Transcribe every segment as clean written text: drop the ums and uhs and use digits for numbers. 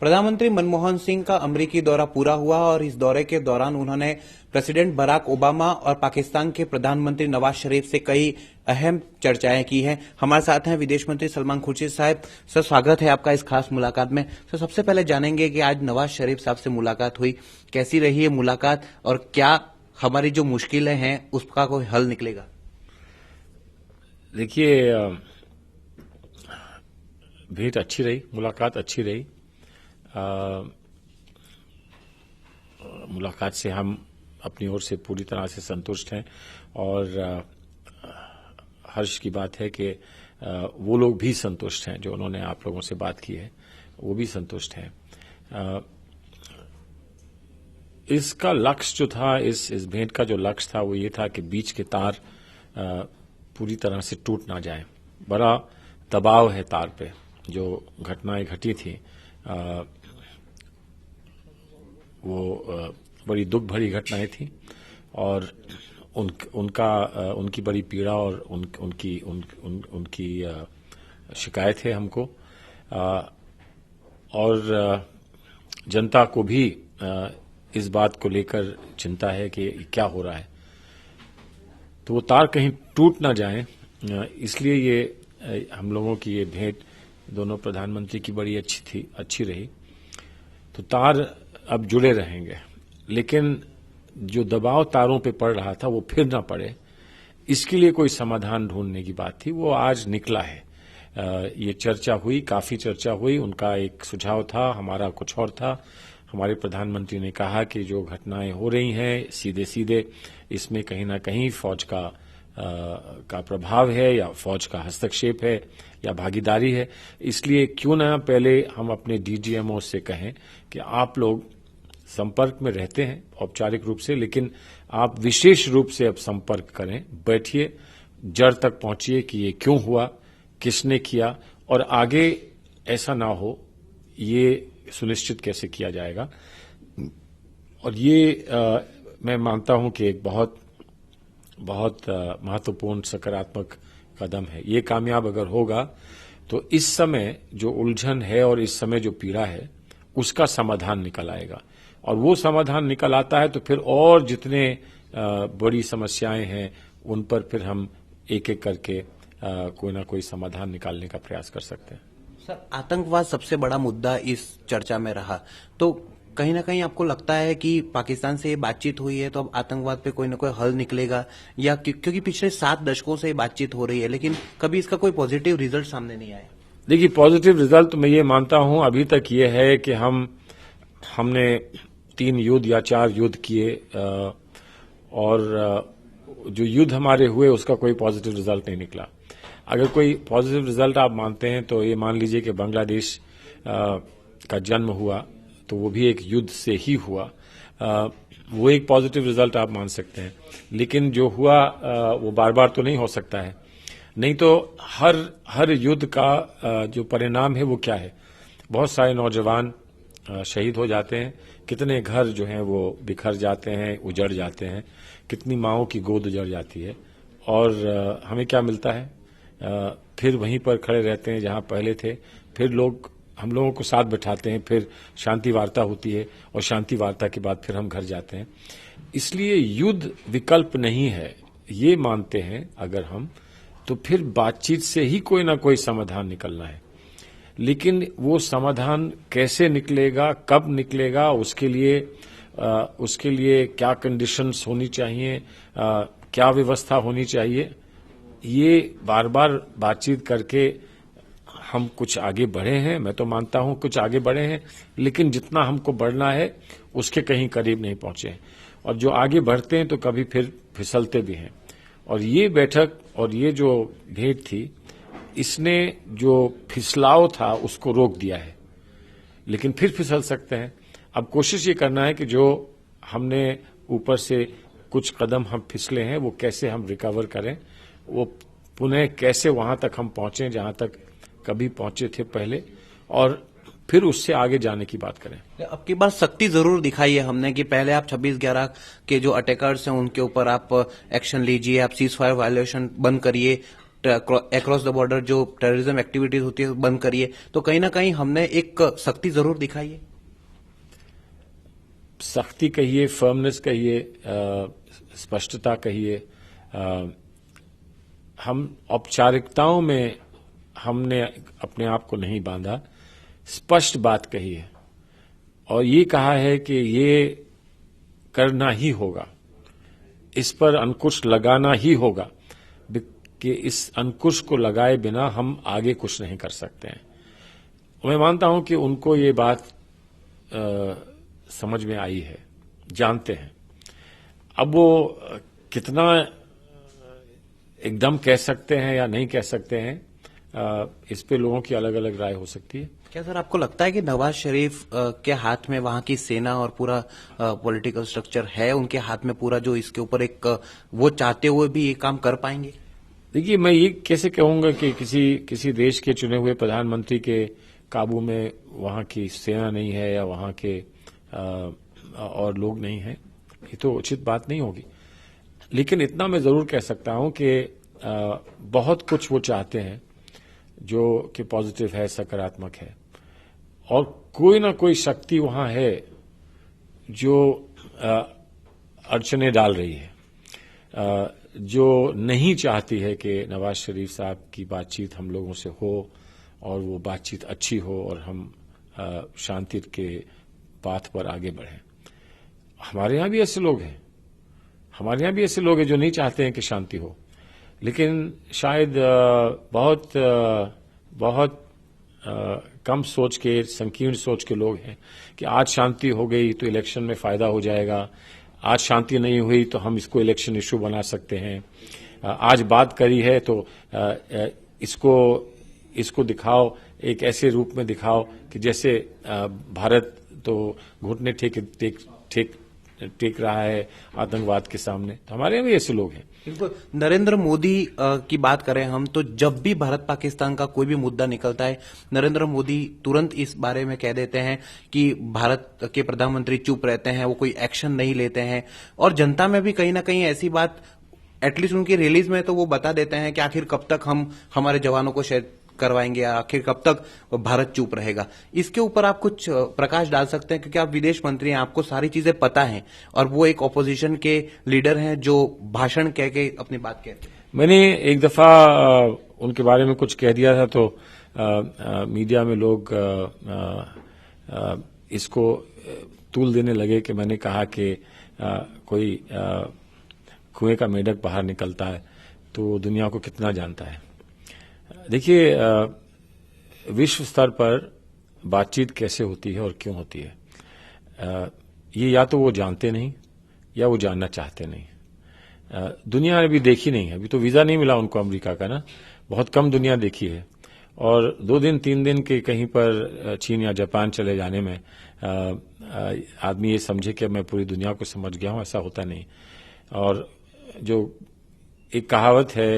प्रधानमंत्री मनमोहन सिंह का अमेरिकी दौरा पूरा हुआ और इस दौरे के दौरान उन्होंने प्रेसिडेंट बराक ओबामा और पाकिस्तान के प्रधानमंत्री नवाज शरीफ से कई अहम चर्चाएं की हैं। हमारे साथ हैं विदेश मंत्री सलमान खुर्शीद साहब। सर, स्वागत है आपका इस खास मुलाकात में। सर, सबसे पहले जानेंगे कि आज नवाज शरीफ साहब से मुलाकात हुई, कैसी रही है मुलाकात और क्या हमारी जो मुश्किलें हैं उसका कोई हल निकलेगा? देखिए, भेंट अच्छी रही, मुलाकात अच्छी रही। मुलाकात से हम अपनी ओर से पूरी तरह से संतुष्ट हैं और हर्ष की बात है कि वो लोग भी संतुष्ट हैं जो उन्होंने आप लोगों से बात की है, वो भी संतुष्ट हैं। इसका लक्ष्य जो था, इस भेंट का जो लक्ष्य था वो ये था कि बीच के तार पूरी तरह से टूट ना जाए। बड़ा दबाव है तार पे, जो घटनाएं घटी थी वो बड़ी दुख भरी घटनाएं थी और उनकी बड़ी पीड़ा और उनकी शिकायत है हमको, और जनता को भी इस बात को लेकर चिंता है कि क्या हो रहा है, तो वो तार कहीं टूट ना जाए, इसलिए ये हम लोगों की ये भेंट दोनों प्रधानमंत्री की बड़ी अच्छी रही। तो तार अब जुड़े रहेंगे, लेकिन जो दबाव तारों पे पड़ रहा था वो फिर ना पड़े, इसके लिए कोई समाधान ढूंढने की बात थी, वो आज निकला है। ये चर्चा हुई, काफी चर्चा हुई। उनका एक सुझाव था, हमारा कुछ और था। हमारे प्रधानमंत्री ने कहा कि जो घटनाएं हो रही हैं सीधे सीधे इसमें कहीं ना कहीं फौज का प्रभाव है या फौज का हस्तक्षेप है या भागीदारी है, इसलिए क्यों ना पहले हम अपने डीजीएमओ से कहें कि आप लोग संपर्क में रहते हैं औपचारिक रूप से, लेकिन आप विशेष रूप से अब संपर्क करें, बैठिए, जड़ तक पहुंचिए कि ये क्यों हुआ, किसने किया और आगे ऐसा ना हो ये सुनिश्चित कैसे किया जाएगा। और ये मैं मानता हूं कि एक बहुत महत्वपूर्ण सकारात्मक कदम है। ये कामयाब अगर होगा तो इस समय जो उलझन है और इस समय जो पीड़ा है उसका समाधान निकल आएगा, और वो समाधान निकल आता है तो फिर और जितने बड़ी समस्याएं हैं उन पर फिर हम एक एक करके कोई ना कोई समाधान निकालने का प्रयास कर सकते हैं। सर, आतंकवाद सबसे बड़ा मुद्दा इस चर्चा में रहा, तो कहीं ना कहीं आपको लगता है कि पाकिस्तान से ये बातचीत हुई है तो अब आतंकवाद पे कोई ना कोई हल निकलेगा, या क्योंकि पिछले 7 दशकों से ये बातचीत हो रही है लेकिन कभी इसका कोई पॉजिटिव रिजल्ट सामने नहीं आया? देखिए, पॉजिटिव रिजल्ट तो मैं ये मानता हूं अभी तक ये है कि हमने 3 युद्ध या 4 युद्ध किए, और जो युद्ध हमारे हुए उसका कोई पॉजिटिव रिजल्ट नहीं निकला। अगर कोई पॉजिटिव रिजल्ट आप मानते हैं तो ये मान लीजिए कि बांग्लादेश का जन्म हुआ तो वो भी एक युद्ध से ही हुआ, वो एक पॉजिटिव रिजल्ट आप मान सकते हैं, लेकिन जो हुआ वो बार बार तो नहीं हो सकता है। नहीं तो हर युद्ध का जो परिणाम है वो क्या है, बहुत सारे नौजवान शहीद हो जाते हैं, कितने घर जो हैं वो बिखर जाते हैं, उजड़ जाते हैं, कितनी माओं की गोद उजड़ जाती है, और हमें क्या मिलता है? फिर वहीं पर खड़े रहते हैं जहां पहले थे, फिर हम लोगों को साथ बैठाते हैं, फिर शांति वार्ता होती है और शांति वार्ता के बाद फिर हम घर जाते हैं। इसलिए युद्ध विकल्प नहीं है, ये मानते हैं अगर हम, तो फिर बातचीत से ही कोई ना कोई समाधान निकलना है। लेकिन वो समाधान कैसे निकलेगा, कब निकलेगा, उसके लिए क्या कंडीशंस होनी चाहिए, क्या व्यवस्था होनी चाहिए, ये बार बार बातचीत करके हम कुछ आगे बढ़े हैं। मैं तो मानता हूं कुछ आगे बढ़े हैं, लेकिन जितना हमको बढ़ना है उसके कहीं करीब नहीं पहुंचे हैं, और जो आगे बढ़ते हैं तो कभी फिर फिसलते भी हैं। और ये बैठक और ये जो भेंट थी, इसने जो फिसलाव था उसको रोक दिया है, लेकिन फिर फिसल सकते हैं। अब कोशिश ये करना है कि जो हमने ऊपर से कुछ कदम हम फिसले हैं वो कैसे हम रिकवर करें, वो पुनः कैसे वहां तक हम पहुंचे जहां तक कभी पहुंचे थे पहले, और फिर उससे आगे जाने की बात करें। अब की बार सख्ती जरूर दिखाई है हमने कि पहले आप 26/11 के जो अटैकर्स हैं उनके ऊपर आप एक्शन लीजिए, आप सीज फायर वायलेशन बंद करिए, अक्रॉस द बॉर्डर जो टेररिज्म एक्टिविटीज होती है बंद करिए, तो कहीं ना कहीं हमने एक सख्ती जरूर दिखाई है। सख्ती कहिए, फर्मनेस कहिए, स्पष्टता कहिए, हम औपचारिकताओं में हमने अपने आप को नहीं बांधा, स्पष्ट बात कही है और ये कहा है कि ये करना ही होगा, इस पर अंकुश लगाना ही होगा, कि इस अंकुश को लगाए बिना हम आगे कुछ नहीं कर सकते हैं। मैं मानता हूं कि उनको ये बात समझ में आई है, जानते हैं। अब वो कितना एकदम कह सकते हैं या नहीं कह सकते हैं, इस पे लोगों की अलग अलग राय हो सकती है। क्या सर आपको लगता है कि नवाज शरीफ के हाथ में वहां की सेना और पूरा पॉलिटिकल स्ट्रक्चर है उनके हाथ में पूरा, जो इसके ऊपर एक वो चाहते हुए भी ये काम कर पाएंगे? देखिए, मैं ये कैसे कहूंगा कि किसी देश के चुने हुए प्रधानमंत्री के काबू में वहां की सेना नहीं है या वहां के और लोग नहीं हैं, ये तो उचित बात नहीं होगी। लेकिन इतना मैं जरूर कह सकता हूं कि बहुत कुछ वो चाहते हैं जो कि पॉजिटिव है, सकारात्मक है, और कोई ना कोई शक्ति वहां है जो अड़चने डाल रही है, जो नहीं चाहती है कि नवाज शरीफ साहब की बातचीत हम लोगों से हो और वो बातचीत अच्छी हो और हम शांति के पाथ पर आगे बढ़ें। हमारे यहां भी ऐसे लोग हैं, हमारे यहां भी ऐसे लोग हैं जो नहीं चाहते हैं कि शांति हो, लेकिन शायद बहुत कम सोच के, संकीर्ण सोच के लोग हैं कि आज शांति हो गई तो इलेक्शन में फायदा हो जाएगा, आज शांति नहीं हुई तो हम इसको इलेक्शन इशू बना सकते हैं, आज बात करी है तो इसको दिखाओ, एक ऐसे रूप में दिखाओ कि जैसे भारत तो घुटने टेक रहा है आतंकवाद के सामने। तो हमारे यहाँ भी ऐसे लोग हैं। बिल्कुल। नरेंद्र मोदी की बात करें हम, तो जब भी भारत पाकिस्तान का कोई भी मुद्दा निकलता है, नरेंद्र मोदी तुरंत इस बारे में कह देते हैं कि भारत के प्रधानमंत्री चुप रहते हैं, वो कोई एक्शन नहीं लेते हैं। और जनता में भी कहीं ना कहीं ऐसी बात, एटलीस्ट उनकी रिलीज में तो वो बता देते हैं कि आखिर कब तक हम हमारे जवानों को शायद करवाएंगे, आखिर कब तक भारत चुप रहेगा। इसके ऊपर आप कुछ प्रकाश डाल सकते हैं, क्योंकि आप विदेश मंत्री हैं, आपको सारी चीजें पता हैं, और वो एक ऑपोजिशन के लीडर हैं जो भाषण कह के अपनी बात कहते हैं। मैंने एक दफा उनके बारे में कुछ कह दिया था तो मीडिया में लोग इसको तूल देने लगे कि मैंने कहा कि कोई कुएं का मेंढक बाहर निकलता है तो दुनिया को कितना जानता है। देखिए, विश्व स्तर पर बातचीत कैसे होती है और क्यों होती है, ये या तो वो जानते नहीं या वो जानना चाहते नहीं। दुनिया ने भी देखी नहीं है, अभी तो वीजा नहीं मिला उनको अमेरिका का ना, बहुत कम दुनिया देखी है। और 2 दिन 3 दिन के कहीं पर चीन या जापान चले जाने में आदमी ये समझे कि मैं पूरी दुनिया को समझ गया हूं, ऐसा होता नहीं। और जो एक कहावत है,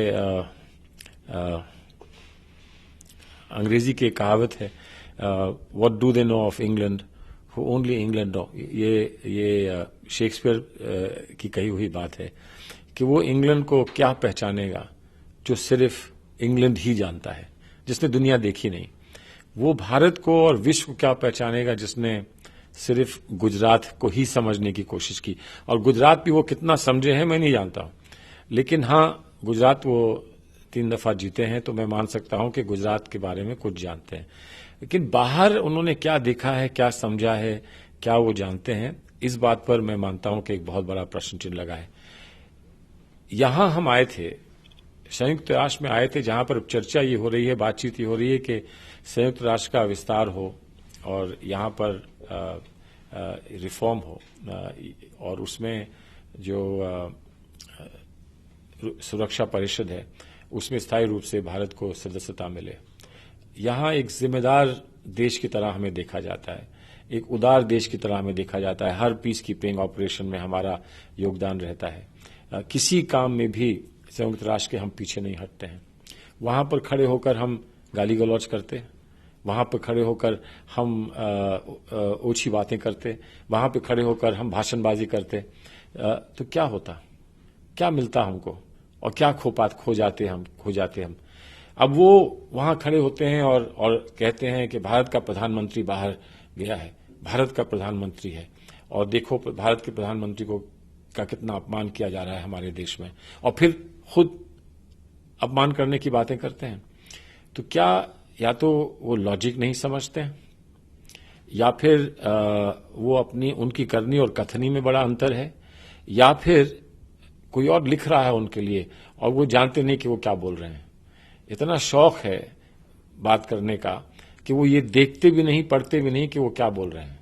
अंग्रेजी की कहावत है, what do they know of England who only England know, ये शेक्सपियर की कही हुई बात है कि वो इंग्लैंड को क्या पहचानेगा जो सिर्फ इंग्लैंड ही जानता है, जिसने दुनिया देखी नहीं। वो भारत को और विश्व को क्या पहचानेगा जिसने सिर्फ गुजरात को ही समझने की कोशिश की। और गुजरात भी वो कितना समझे हैं मैं नहीं जानता हूं, लेकिन हां, गुजरात वो 3 दफा जीते हैं तो मैं मान सकता हूं कि गुजरात के बारे में कुछ जानते हैं। लेकिन बाहर उन्होंने क्या देखा है, क्या समझा है, क्या वो जानते हैं, इस बात पर मैं मानता हूं कि एक बहुत बड़ा प्रश्न चिन्ह लगा है। यहां हम आए थे, संयुक्त राष्ट्र में आए थे, जहां पर चर्चा ये हो रही है, बातचीत ये हो रही है कि संयुक्त राष्ट्र का विस्तार हो और यहां पर रिफॉर्म हो, और उसमें जो सुरक्षा परिषद है उसमें स्थायी रूप से भारत को सदस्यता मिले। यहां एक जिम्मेदार देश की तरह हमें देखा जाता है, एक उदार देश की तरह हमें देखा जाता है। हर पीस कीपिंग ऑपरेशन में हमारा योगदान रहता है। किसी काम में भी संयुक्त राष्ट्र के हम पीछे नहीं हटते हैं। वहां पर खड़े होकर हम गाली गलौज करते, वहां पर खड़े होकर हम ओछी बातें करते, वहां पर खड़े होकर हम भाषणबाजी करते, तो क्या होता, क्या मिलता हमको? और क्या खो जाते हम। अब वो वहां खड़े होते हैं और कहते हैं कि भारत का प्रधानमंत्री बाहर गया है, भारत का प्रधानमंत्री है, और देखो भारत के प्रधानमंत्री का कितना अपमान किया जा रहा है हमारे देश में, और फिर खुद अपमान करने की बातें करते हैं। तो क्या या तो वो लॉजिक नहीं समझते हैं, या फिर वो उनकी करनी और कथनी में बड़ा अंतर है, या फिर कोई और लिख रहा है उनके लिए और वो जानते नहीं कि वो क्या बोल रहे हैं। इतना शौक है बात करने का कि वो ये देखते भी नहीं, पढ़ते भी नहीं कि वो क्या बोल रहे हैं।